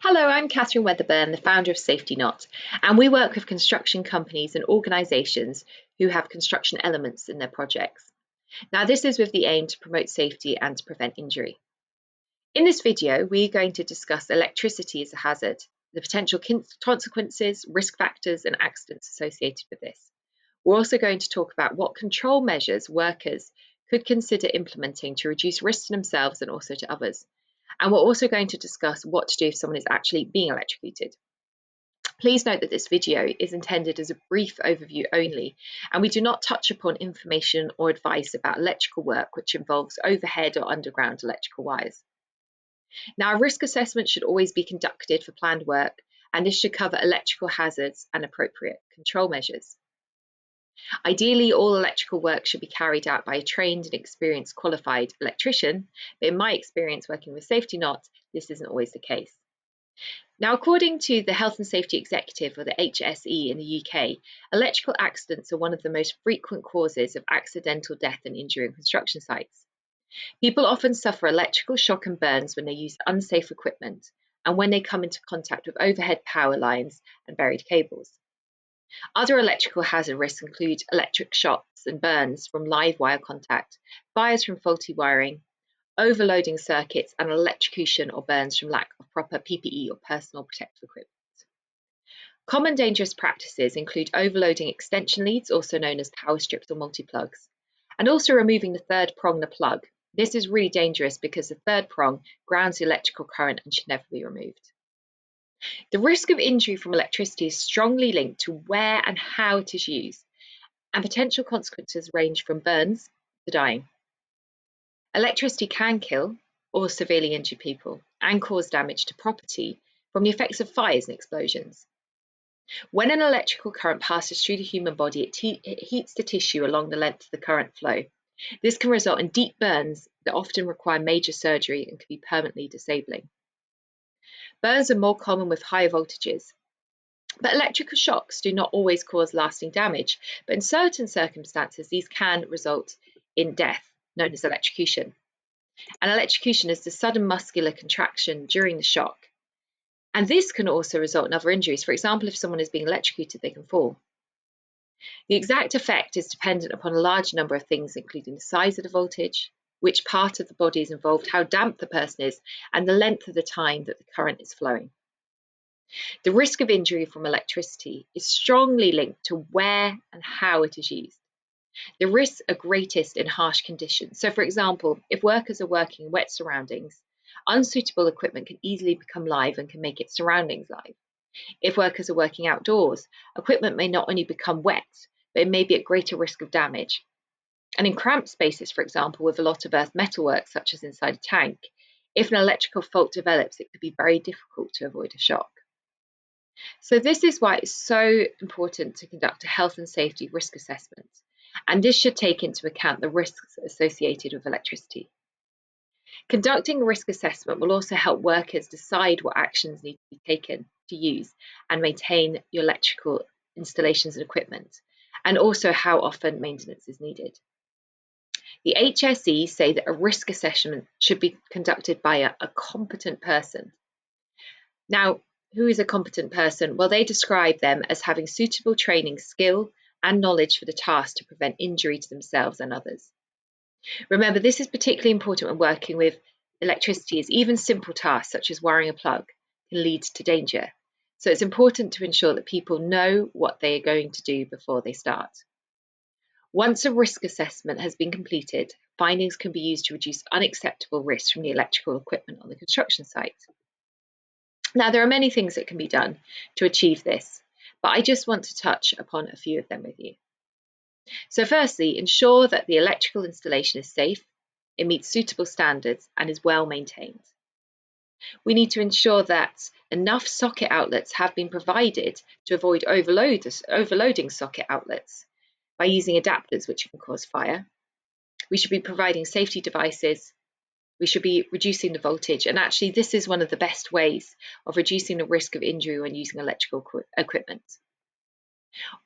Hello, I'm Catherine Weatherburn, the founder of Safetyknot, and we work with construction companies and organisations who have construction elements in their projects. Now, this is with the aim to promote safety and to prevent injury. In this video, we're going to discuss electricity as a hazard, the potential consequences, risk factors, and accidents associated with this. We're also going to talk about what control measures workers could consider implementing to reduce risks to themselves and also to others. And we're also going to discuss what to do if someone is actually being electrocuted. Please note that this video is intended as a brief overview only, and we do not touch upon information or advice about electrical work which involves overhead or underground electrical wires. Now, a risk assessment should always be conducted for planned work, and this should cover electrical hazards and appropriate control measures. Ideally, all electrical work should be carried out by a trained and experienced qualified electrician, but in my experience working with Safetyknot, this isn't always the case. Now, according to the Health and Safety Executive, or the HSE in the UK, electrical accidents are one of the most frequent causes of accidental death and injury on construction sites. People often suffer electrical shock and burns when they use unsafe equipment and when they come into contact with overhead power lines and buried cables. Other electrical hazard risks include electric shocks and burns from live wire contact, fires from faulty wiring, overloading circuits, and electrocution or burns from lack of proper PPE or personal protective equipment. Common dangerous practices include overloading extension leads, also known as power strips or multi-plugs, and also removing the third prong, the plug. This is really dangerous because the third prong grounds the electrical current and should never be removed. The risk of injury from electricity is strongly linked to where and how it is used, and potential consequences range from burns to dying. Electricity can kill or severely injure people and cause damage to property from the effects of fires and explosions. When an electrical current passes through the human body, it heats the tissue along the length of the current flow. This can result in deep burns that often require major surgery and can be permanently disabling. Burns are more common with higher voltages, but electrical shocks do not always cause lasting damage, but in certain circumstances, these can result in death, known as electrocution. And electrocution is the sudden muscular contraction during the shock. And this can also result in other injuries. For example, if someone is being electrocuted, they can fall. The exact effect is dependent upon a large number of things, including the size of the voltage, which part of the body is involved, how damp the person is, and the length of the time that the current is flowing. The risk of injury from electricity is strongly linked to where and how it is used. The risks are greatest in harsh conditions. So, for example, if workers are working in wet surroundings, unsuitable equipment can easily become live and can make its surroundings live. If workers are working outdoors, equipment may not only become wet, but it may be at greater risk of damage. And in cramped spaces, for example, with a lot of earth metalwork, such as inside a tank, if an electrical fault develops, it could be very difficult to avoid a shock. So this is why it's so important to conduct a health and safety risk assessment. And this should take into account the risks associated with electricity. Conducting a risk assessment will also help workers decide what actions need to be taken to use and maintain your electrical installations and equipment, and also how often maintenance is needed. The HSE say that a risk assessment should be conducted by a competent person. Now, who is a competent person? Well, they describe them as having suitable training, skill, and knowledge for the task to prevent injury to themselves and others. Remember, this is particularly important when working with electricity, as even simple tasks such as wiring a plug can lead to danger. So it's important to ensure that people know what they are going to do before they start. Once a risk assessment has been completed, findings can be used to reduce unacceptable risks from the electrical equipment on the construction site. Now, there are many things that can be done to achieve this, but I just want to touch upon a few of them with you. So firstly, ensure that the electrical installation is safe, it meets suitable standards, and is well maintained. We need to ensure that enough socket outlets have been provided to avoid overloading socket outlets by using adapters, which can cause fire. We should be providing safety devices. We should be reducing the voltage, and actually this is one of the best ways of reducing the risk of injury when using electrical equipment.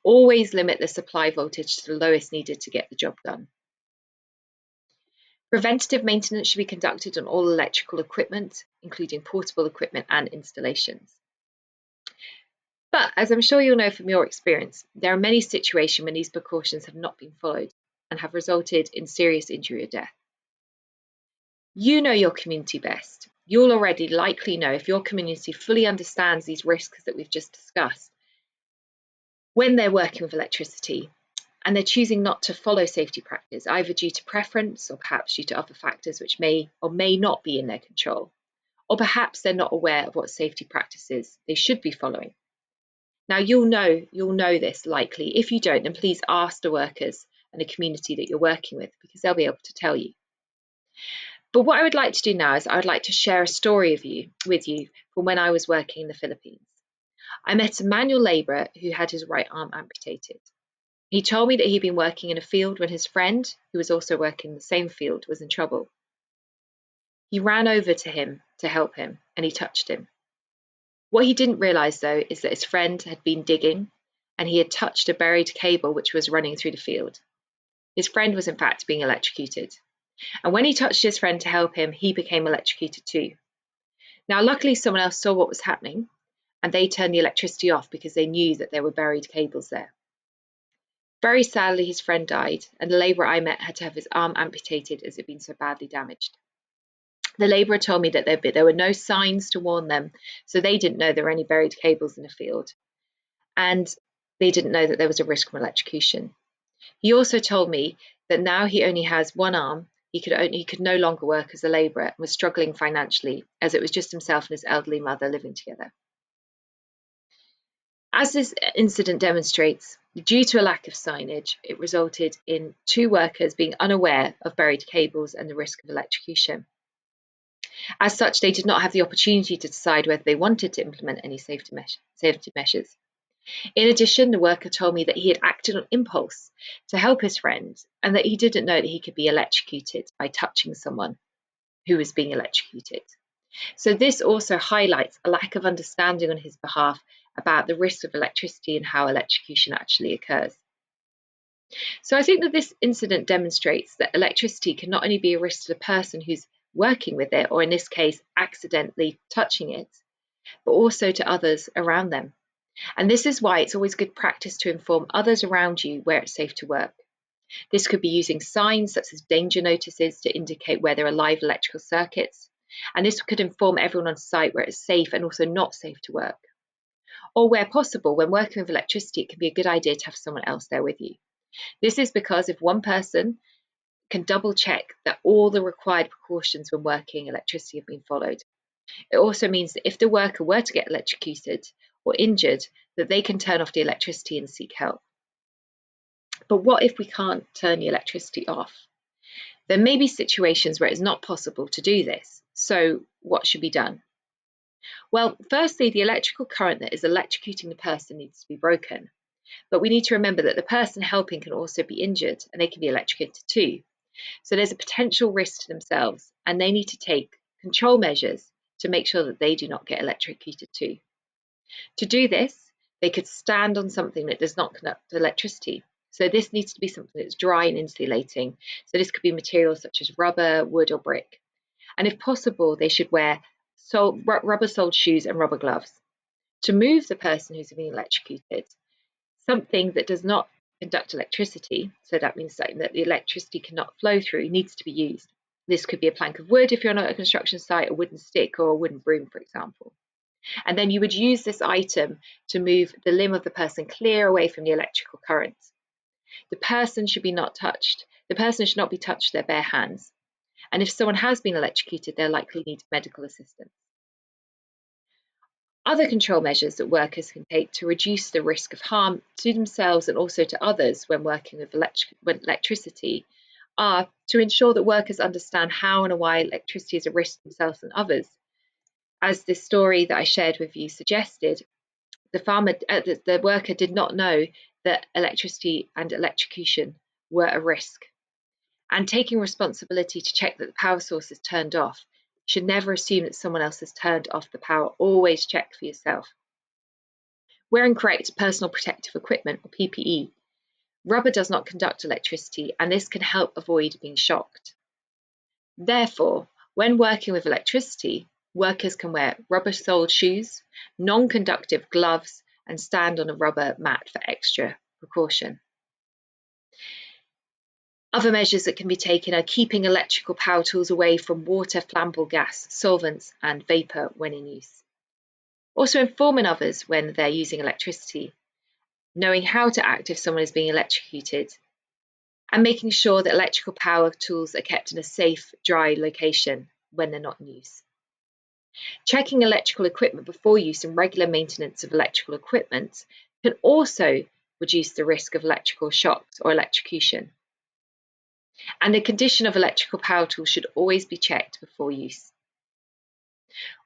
Always limit the supply voltage to the lowest needed to get the job done. Preventative maintenance should be conducted on all electrical equipment, including portable equipment and installations. But as I'm sure you'll know from your experience, there are many situations when these precautions have not been followed and have resulted in serious injury or death. You know your community best. You'll already likely know if your community fully understands these risks that we've just discussed when they're working with electricity, and they're choosing not to follow safety practice, either due to preference or perhaps due to other factors which may or may not be in their control, or perhaps they're not aware of what safety practices they should be following. Now you'll know this likely. If you don't, then please ask the workers and the community that you're working with, because they'll be able to tell you. But what I would like to do now is I would like to share a story with you from when I was working in the Philippines. I met a manual labourer who had his right arm amputated. He told me that he'd been working in a field when his friend, who was also working in the same field, was in trouble. He ran over to him to help him, and he touched him. What he didn't realise, though, is that his friend had been digging, and he had touched a buried cable which was running through the field. His friend was in fact being electrocuted. And when he touched his friend to help him, he became electrocuted too. Now, luckily, someone else saw what was happening, and they turned the electricity off because they knew that there were buried cables there. Very sadly, his friend died, and the labourer I met had to have his arm amputated as it had been so badly damaged. The labourer told me that there were no signs to warn them, so they didn't know there were any buried cables in the field, and they didn't know that there was a risk from electrocution. He also told me that now he only has one arm. He could no longer work as a labourer and was struggling financially, as it was just himself and his elderly mother living together. As this incident demonstrates, due to a lack of signage, it resulted in 2 workers being unaware of buried cables and the risk of electrocution. As such, they did not have the opportunity to decide whether they wanted to implement any safety measures. In addition, the worker told me that he had acted on impulse to help his friend, and that he didn't know that he could be electrocuted by touching someone who was being electrocuted. So this also highlights a lack of understanding on his behalf about the risks of electricity and how electrocution actually occurs. So I think that this incident demonstrates that electricity can not only be a risk to the person who's working with it, or in this case, accidentally touching it, but also to others around them. And this is why it's always good practice to inform others around you where it's safe to work. This could be using signs such as danger notices to indicate where there are live electrical circuits. And this could inform everyone on site where it's safe and also not safe to work. Or where possible, when working with electricity, it can be a good idea to have someone else there with you. This is because if one person can double check that all the required precautions when working electricity have been followed. It also means that if the worker were to get electrocuted or injured, that they can turn off the electricity and seek help. But what if we can't turn the electricity off? There may be situations where it's not possible to do this. So what should be done? Well, firstly, the electrical current that is electrocuting the person needs to be broken. But we need to remember that the person helping can also be injured, and they can be electrocuted too. So there's a potential risk to themselves, and they need to take control measures to make sure that they do not get electrocuted too. To do this, they could stand on something that does not conduct electricity. So this needs to be something that's dry and insulating. So this could be materials such as rubber, wood, or brick. And if possible, they should wear rubber-soled shoes and rubber gloves. To move the person who's being electrocuted, something that does not conduct electricity, so that means that the electricity cannot flow through, needs to be used. This could be a plank of wood if you're not at a construction site, a wooden stick, or a wooden broom, for example. And then you would use this item to move the limb of the person clear away from the electrical current. The person should not be touched with their bare hands. And if someone has been electrocuted, they'll likely need medical assistance. Other control measures that workers can take to reduce the risk of harm to themselves and also to others when working with electricity are to ensure that workers understand how and why electricity is a risk to themselves and others. As this story that I shared with you suggested, the worker did not know that electricity and electrocution were a risk. And taking responsibility to check that the power source is turned off. You should never assume that someone else has turned off the power. Always check for yourself. Wearing correct personal protective equipment, or PPE. Rubber does not conduct electricity, and this can help avoid being shocked. Therefore, when working with electricity, workers can wear rubber-soled shoes, non-conductive gloves, and stand on a rubber mat for extra precaution. Other measures that can be taken are keeping electrical power tools away from water, flammable gas, solvents, and vapour when in use. Also informing others when they're using electricity, knowing how to act if someone is being electrocuted, and making sure that electrical power tools are kept in a safe, dry location when they're not in use. Checking electrical equipment before use and regular maintenance of electrical equipment can also reduce the risk of electrical shocks or electrocution. And the condition of electrical power tools should always be checked before use.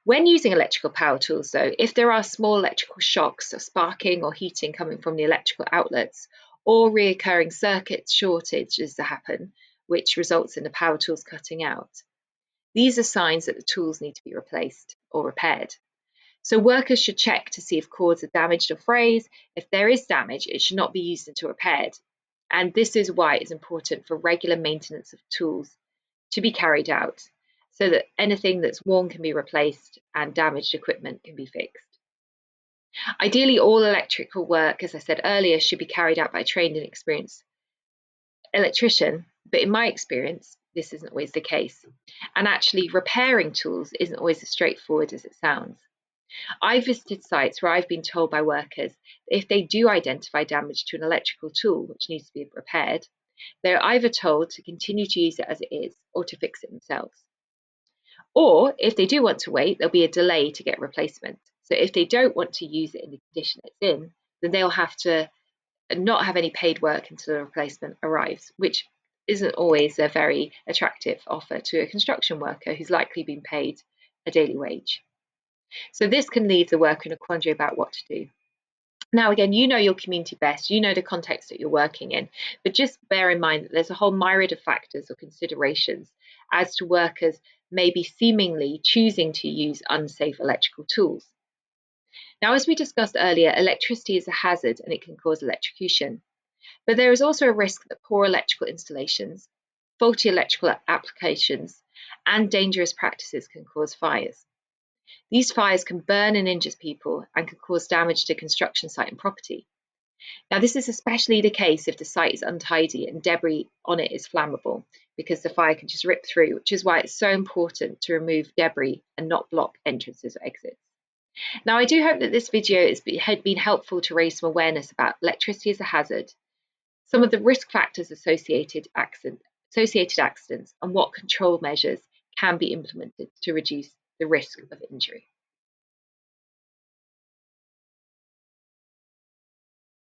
When using electrical power tools, though, if there are small electrical shocks or sparking or heating coming from the electrical outlets, or reoccurring circuit shortages that happen, which results in the power tools cutting out, these are signs that the tools need to be replaced or repaired. So workers should check to see if cords are damaged or frayed. If there is damage, it should not be used until repaired. And this is why it's important for regular maintenance of tools to be carried out so that anything that's worn can be replaced and damaged equipment can be fixed. Ideally, all electrical work, as I said earlier, should be carried out by a trained and experienced electrician, but in my experience, this isn't always the case. And actually, repairing tools isn't always as straightforward as it sounds. I've visited sites where I've been told by workers that if they do identify damage to an electrical tool which needs to be repaired, they're either told to continue to use it as it is or to fix it themselves. Or if they do want to wait, there'll be a delay to get a replacement. So if they don't want to use it in the condition it's in, then they'll have to not have any paid work until the replacement arrives, which isn't always a very attractive offer to a construction worker who's likely been paid a daily wage. So this can leave the worker in a quandary about what to do. Now, again, you know your community best, you know the context that you're working in, but just bear in mind that there's a whole myriad of factors or considerations as to workers maybe seemingly choosing to use unsafe electrical tools. Now, as we discussed earlier, electricity is a hazard and it can cause electrocution, but there is also a risk that poor electrical installations, faulty electrical applications, and dangerous practices can cause fires. These fires can burn and injure people and can cause damage to construction site and property. Now, this is especially the case if the site is untidy and debris on it is flammable, because the fire can just rip through, which is why it's so important to remove debris and not block entrances or exits. Now, I do hope that this video has been helpful to raise some awareness about electricity as a hazard, some of the risk factors associated accidents, and what control measures can be implemented to reduce the risk of injury.